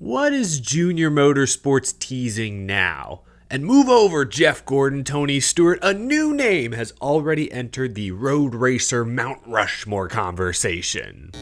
What is Junior Motorsports teasing now? And move over, Jeff Gordon, Tony Stewart. A new name has already entered the road racer Mount Rushmore conversation.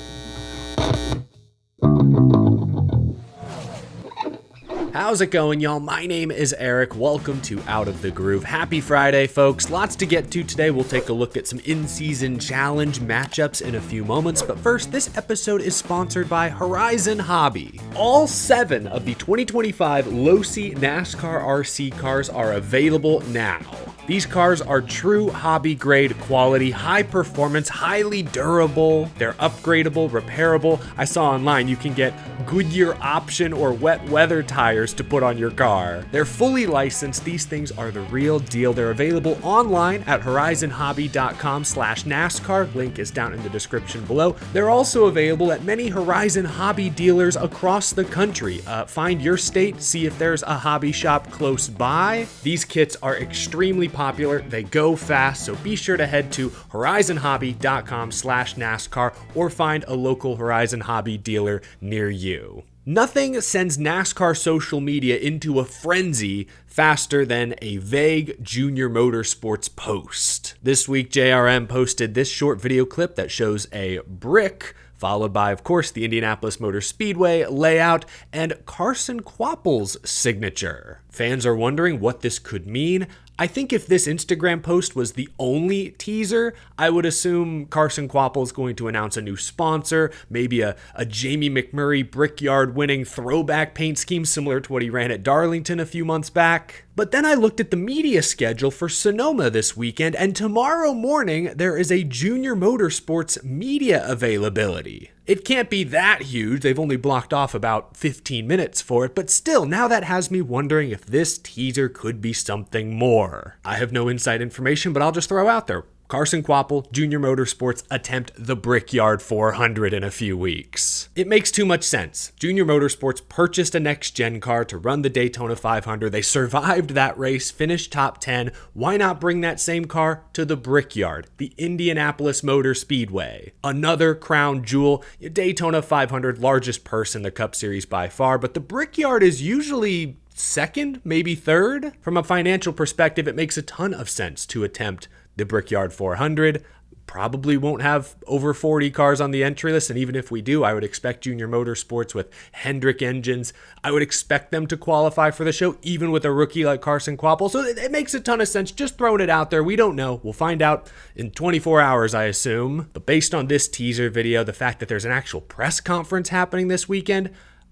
How's it going, y'all? My name is Eric. Welcome to Out of the Groove. Happy Friday, folks. Lots to get to today. We'll take a look at some in-season challenge matchups in a few moments. But first, this episode is sponsored by Horizon Hobby. All 7 of the 2025 Losi NASCAR RC cars are available now. These cars are true hobby-grade quality, high performance, highly durable. They're upgradable, repairable. I saw online you can get Goodyear option or wet weather tires to put on your car. They're fully licensed. These things are the real deal. They're available online at horizonhobby.com/NASCAR. Link is down in the description below. They're also available at many Horizon Hobby dealers across the country. Find your state, see if there's a hobby shop close by. These kits are extremely popular. They go fast, so be sure to head to horizonhobby.com/NASCAR or find a local Horizon Hobby dealer near you. Nothing sends NASCAR social media into a frenzy faster than a vague Junior Motorsports post. This week, JRM posted this short video clip that shows a brick, followed by, of course, the Indianapolis Motor Speedway layout and Carson Kvapil's signature. Fans are wondering what this could mean. I think if this Instagram post was the only teaser, I would assume Carson Kvapil is going to announce a new sponsor, maybe a Jamie McMurray Brickyard winning throwback paint scheme similar to what he ran at Darlington a few months back. But then I looked at the media schedule for Sonoma this weekend, and tomorrow morning there is a Junior Motorsports media availability. It can't be that huge, they've only blocked off about 15 minutes for it, but still, now that has me wondering if this teaser could be something more. I have no inside information, but I'll just throw out there. Carson Kvapil, Junior Motorsports attempt the Brickyard 400 in a few weeks. It makes too much sense. Junior Motorsports purchased a next-gen car to run the Daytona 500. They survived that race, finished top 10. Why not bring that same car to the Brickyard, the Indianapolis Motor Speedway? Another crown jewel. Daytona 500, largest purse in the Cup Series by far, but the Brickyard is usually second, maybe third. From a financial perspective, it makes a ton of sense to attempt the Brickyard 400. Probably won't have over 40 cars on the entry list, and even if we do, I would expect Junior Motorsports with Hendrick engines, I would expect them to qualify for the show, even with a rookie like Carson Kvapil. So it makes a ton of sense, just throwing it out there. We don't know. We'll find out in 24 hours, I assume. But based on this teaser video, the fact that there's an actual press conference happening this weekend,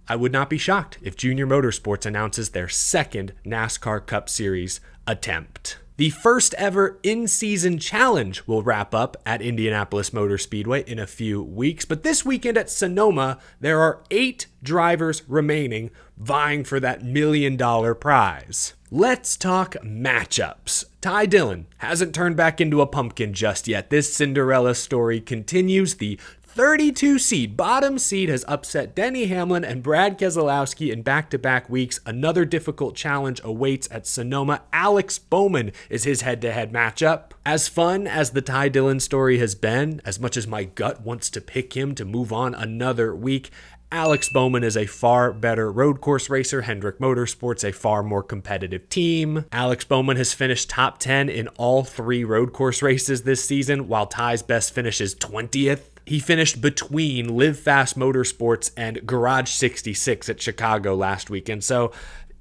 I would not be shocked if Junior Motorsports announces their second NASCAR Cup Series attempt. The first ever in-season challenge will wrap up at Indianapolis Motor Speedway in a few weeks, but this weekend at Sonoma, there are 8 drivers remaining vying for that $1 million prize. Let's talk matchups. Ty Dillon hasn't turned back into a pumpkin just yet. This Cinderella story continues. The 32 seed, bottom seed, has upset Denny Hamlin and Brad Keselowski in back-to-back weeks. Another difficult challenge awaits at Sonoma. Alex Bowman is his head-to-head matchup. As fun as the Ty Dillon story has been, as much as my gut wants to pick him to move on another week, Alex Bowman is a far better road course racer. Hendrick Motorsports, a far more competitive team. Alex Bowman has finished top 10 in all 3 road course races this season, while Ty's best finish is 20th. He finished between Live Fast Motorsports and Garage 66 at Chicago last weekend. So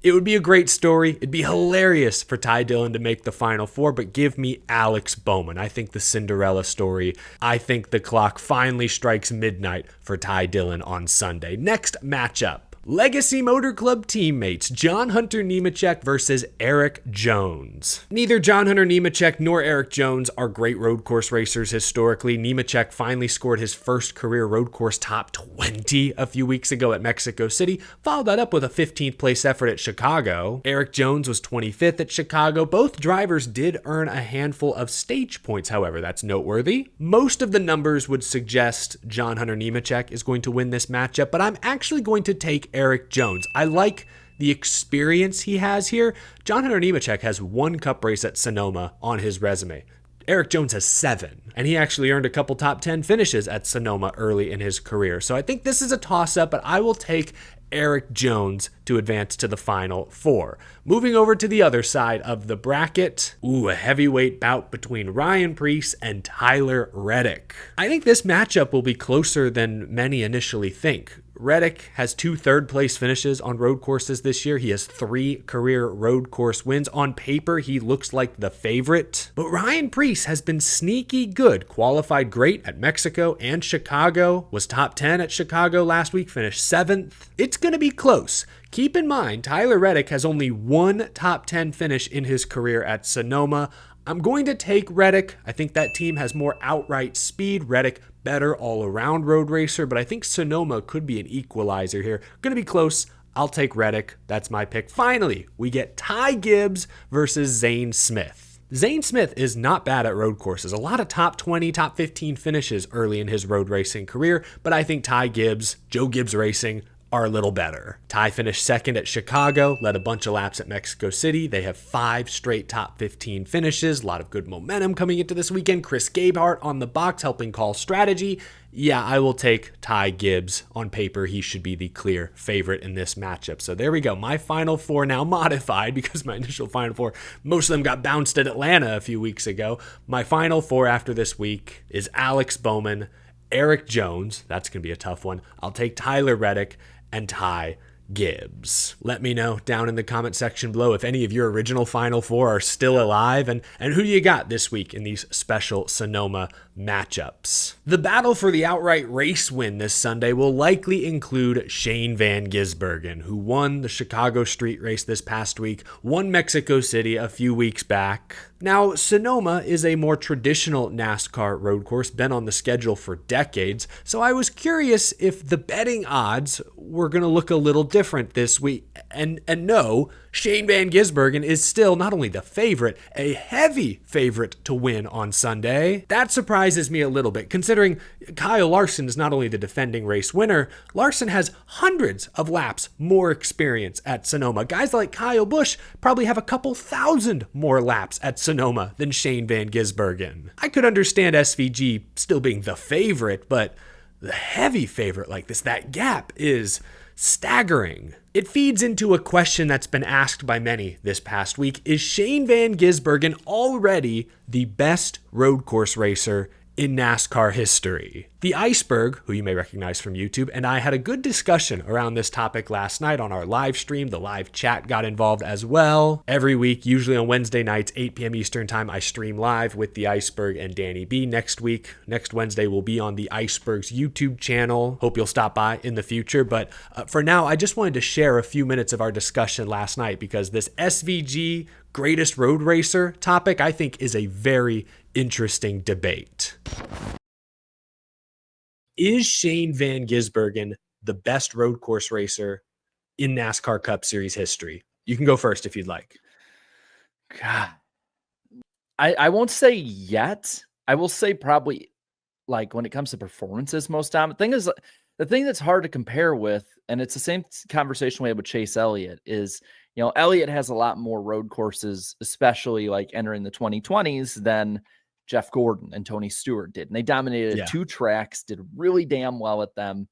it would be a great story. It'd be hilarious for Ty Dillon to make the Final Four, but give me Alex Bowman. I think the Cinderella story. I think the clock finally strikes midnight for Ty Dillon on Sunday. Next matchup. Legacy Motor Club teammates John Hunter Nemechek versus Eric Jones. Neither John Hunter Nemechek nor Eric Jones are great road course racers historically. Nemechek finally scored his first career road course top 20 a few weeks ago at Mexico City, followed that up with a 15th place effort at Chicago. Eric Jones was 25th at Chicago. Both drivers did earn a handful of stage points, however, that's noteworthy. Most of the numbers would suggest John Hunter Nemechek is going to win this matchup, but I'm actually going to take Eric Jones. I like the experience he has here. John Hunter Nemechek has 1 cup race at Sonoma on his resume. Eric Jones has 7, and he actually earned a couple top 10 finishes at Sonoma early in his career. So I think this is a toss-up, but I will take Erik Jones to advance to the Final Four. Moving over to the other side of the bracket, a heavyweight bout between Ryan Preece and Tyler Reddick. I think this matchup will be closer than many initially think. Reddick has 2 third-place finishes on road courses this year. He has 3 career road course wins. On paper, he looks like the favorite. But Ryan Preece has been sneaky good. Qualified great at Mexico and Chicago. Was top 10 at Chicago last week. Finished 7th. It's going to be close. Keep in mind, Tyler Reddick has only 1 top 10 finish in his career at Sonoma. I'm going to take Reddick. I think that team has more outright speed. Reddick, better all-around road racer, but I think Sonoma could be an equalizer here. Going to be close. I'll take Reddick. That's my pick. Finally, we get Ty Gibbs versus Zane Smith. Zane Smith is not bad at road courses. A lot of top 20, top 15 finishes early in his road racing career, but I think Ty Gibbs, Joe Gibbs Racing, are a little better. Ty finished 2nd at Chicago, led a bunch of laps at Mexico City. They have 5 straight top 15 finishes. A lot of good momentum coming into this weekend. Chris Gabehart on the box helping call strategy. Yeah, I will take Ty Gibbs. On paper, he should be the clear favorite in this matchup. So there we go. My Final Four now modified because my initial Final Four, most of them got bounced at Atlanta a few weeks ago. My Final Four after this week is Alex Bowman, Erik Jones. That's going to be a tough one. I'll take Tyler Reddick and Ty Gibbs. Let me know down in the comment section below if any of your original Final Four are still alive, and who do you got this week in these special Sonoma matchups. The battle for the outright race win this Sunday will likely include Shane Van Gisbergen, who won the Chicago street race this past week, won Mexico City a few weeks back. Now, Sonoma is a more traditional NASCAR road course, been on the schedule for decades, so I was curious if the betting odds were going to look a little different this week. And no, Shane Van Gisbergen is still not only the favorite, a heavy favorite to win on Sunday. That surprises me a little bit, considering Kyle Larson is not only the defending race winner, Larson has hundreds of laps more experience at Sonoma. Guys like Kyle Busch probably have a couple thousand more laps at Sonoma than Shane Van Gisbergen. I could understand SVG still being the favorite, but the heavy favorite like this, that gap is staggering. It feeds into a question that's been asked by many this past week. Is Shane Van Gisbergen already the best road course racer in NASCAR history? The Iceberg, who you may recognize from YouTube, and I had a good discussion around this topic last night on our live stream. The live chat got involved as well. Every week, usually on Wednesday nights, 8 p.m. Eastern time, I stream live with the Iceberg and Danny B. Next Wednesday, will be on the Iceberg's YouTube channel. Hope you'll stop by in the future. But for now, I just wanted to share a few minutes of our discussion last night because this SVG greatest road racer topic, I think, is a very interesting debate. Is Shane Van Gisbergen the best road course racer in NASCAR Cup Series history? You can go first if you'd like. God, I won't say yet. I will say probably, like, when it comes to performances most time. The thing that's hard to compare with, and it's the same conversation we had with Chase Elliott, is, Elliott has a lot more road courses, especially like entering the 2020s, than Jeff Gordon and Tony Stewart did. And they dominated 2 tracks, did really damn well at them.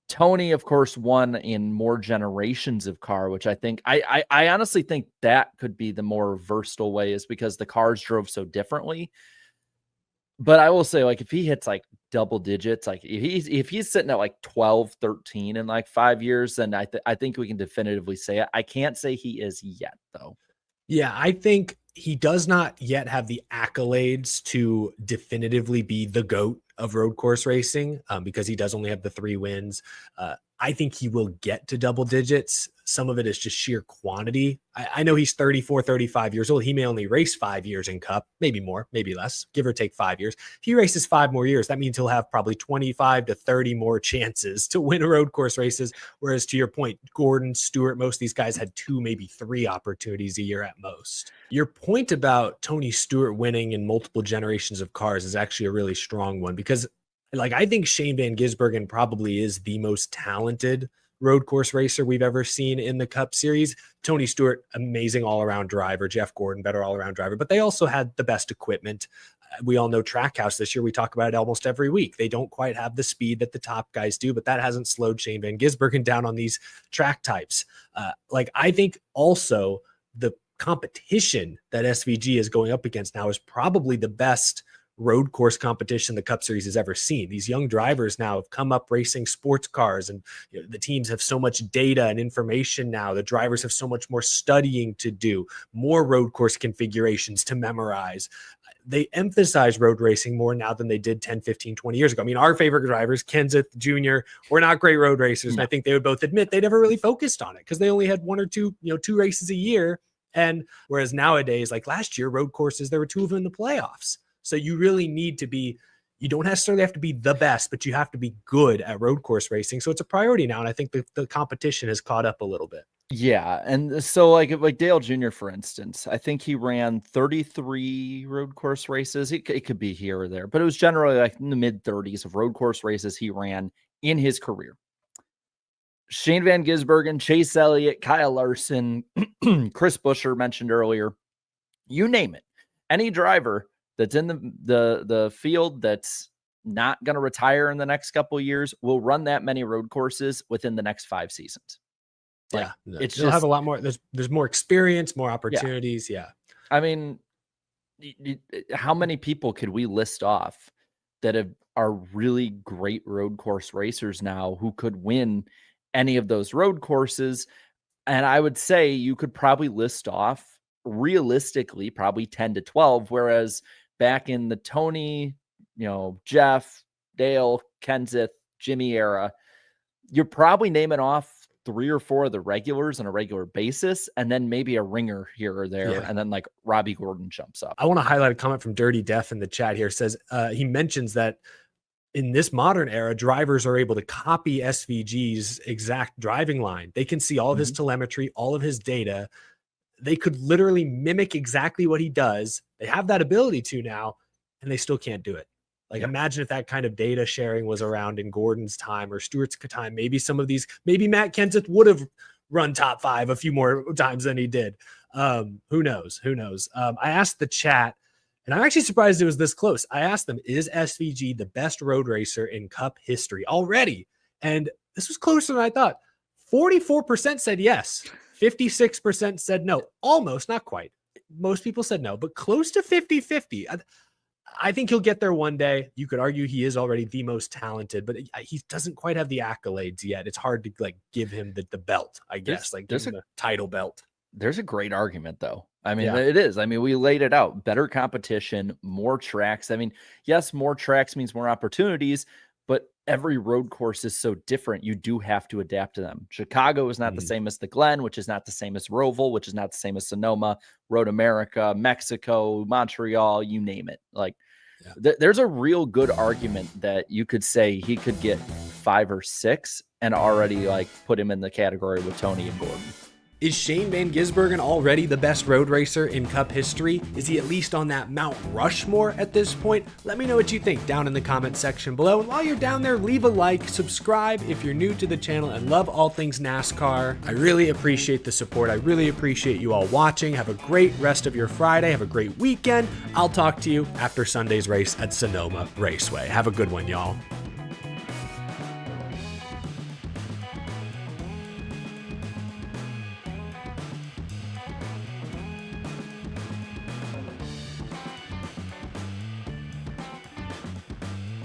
Tony, of course, won in more generations of car, which I think, I honestly think that could be the more versatile way, is because the cars drove so differently. But I will say, like, if he hits like double digits, like if he's sitting at like 12, 13 in like 5 years, then I think we can definitively say it. I can't say he is yet, though. Yeah, I think he does not yet have the accolades to definitively be the GOAT of road course racing because he does only have the 3 wins. I think he will get to double digits. Some of it is just sheer quantity. I know he's 34, 35 years old. He may only race 5 years in Cup, maybe more, maybe less, give or take 5 years. If he races 5 more years, that means he'll have probably 25 to 30 more chances to win road course races. Whereas to your point, Gordon, Stewart, most of these guys had 2, maybe 3 opportunities a year at most. Your point about Tony Stewart winning in multiple generations of cars is actually a really strong one because, like, I think Shane Van Gisbergen probably is the most talented road course racer we've ever seen in the Cup Series. Tony Stewart, amazing all-around driver. Jeff Gordon, better all-around driver, but they also had the best equipment. We all know Trackhouse this year. We talk about it almost every week. They don't quite have the speed that the top guys do, but that hasn't slowed Shane Van Gisbergen down on these track types. I think also the competition that SVG is going up against now is probably the best road course competition the Cup Series has ever seen. These young drivers now have come up racing sports cars, and the teams have so much data and information now. The drivers have so much more studying to do, more road course configurations to memorize. They emphasize road racing more now than they did 10, 15, 20 years ago. I mean, our favorite drivers, Kenseth Jr., were not great road racers. And I think they would both admit they never really focused on it because they only had one or two, 2 races a year. And whereas nowadays, like last year, road courses, there were 2 of them in the playoffs. So you really need to be, you don't necessarily have to be the best, but you have to be good at road course racing. So it's a priority now. And I think the competition has caught up a little bit. Yeah. And so like Dale Jr., for instance, I think he ran 33 road course races. It could be here or there, but it was generally like in the mid 30s of road course races he ran in his career. Shane Van Gisbergen, Chase Elliott, Kyle Larson, Chris Buescher mentioned earlier, you name it. Any driver that's in the field that's not going to retire in the next couple of years will run that many road courses within the next 5 seasons. It's just have a lot more. There's more experience, more opportunities. Yeah. I mean, how many people could we list off that are really great road course racers now who could win any of those road courses? And I would say you could probably list off realistically probably 10 to 12, whereas back in the Tony, Jeff, Dale, Kenseth, Jimmy era, you're probably naming off 3 or 4 of the regulars on a regular basis, and then maybe a ringer here or there. And then like Robbie Gordon jumps up. I want to highlight a comment from Dirty Def in the chat here. It says he mentions that in this modern era, drivers are able to copy SVG's exact driving line. They can see all of his telemetry, all of his data. They could literally mimic exactly what he does. They have that ability to now, and they still can't do it. Imagine if that kind of data sharing was around in Gordon's time or Stewart's time. Maybe maybe Matt Kenseth would have run top 5 a few more times than he did. Who knows? I asked the chat, and I'm actually surprised it was this close. I asked them, is SVG the best road racer in Cup history already? And this was closer than I thought. 44% said yes. 56% said no. Almost, not quite. Most people said no, but close to 50-50. I think he'll get there one day. You could argue he is already the most talented, but he doesn't quite have the accolades yet. It's hard to give him the belt, I guess, give him the title belt. There's a great argument though. I mean, it is. I mean, we laid it out. Better competition, more tracks. I mean, yes, more tracks means more opportunities, but every road course is so different. You do have to adapt to them. Chicago is not the same as the Glen, which is not the same as Roval, which is not the same as Sonoma, Road America, Mexico, Montreal, you name it. There's a real good argument that you could say he could get 5 or 6 and already put him in the category with Tony and Gordon. Is Shane Van Gisbergen already the best road racer in Cup history? Is he at least on that Mount Rushmore at this point? Let me know what you think down in the comment section below. And while you're down there, leave a like, subscribe if you're new to the channel and love all things NASCAR. I really appreciate the support. I really appreciate you all watching. Have a great rest of your Friday. Have a great weekend. I'll talk to you after Sunday's race at Sonoma Raceway. Have a good one, y'all.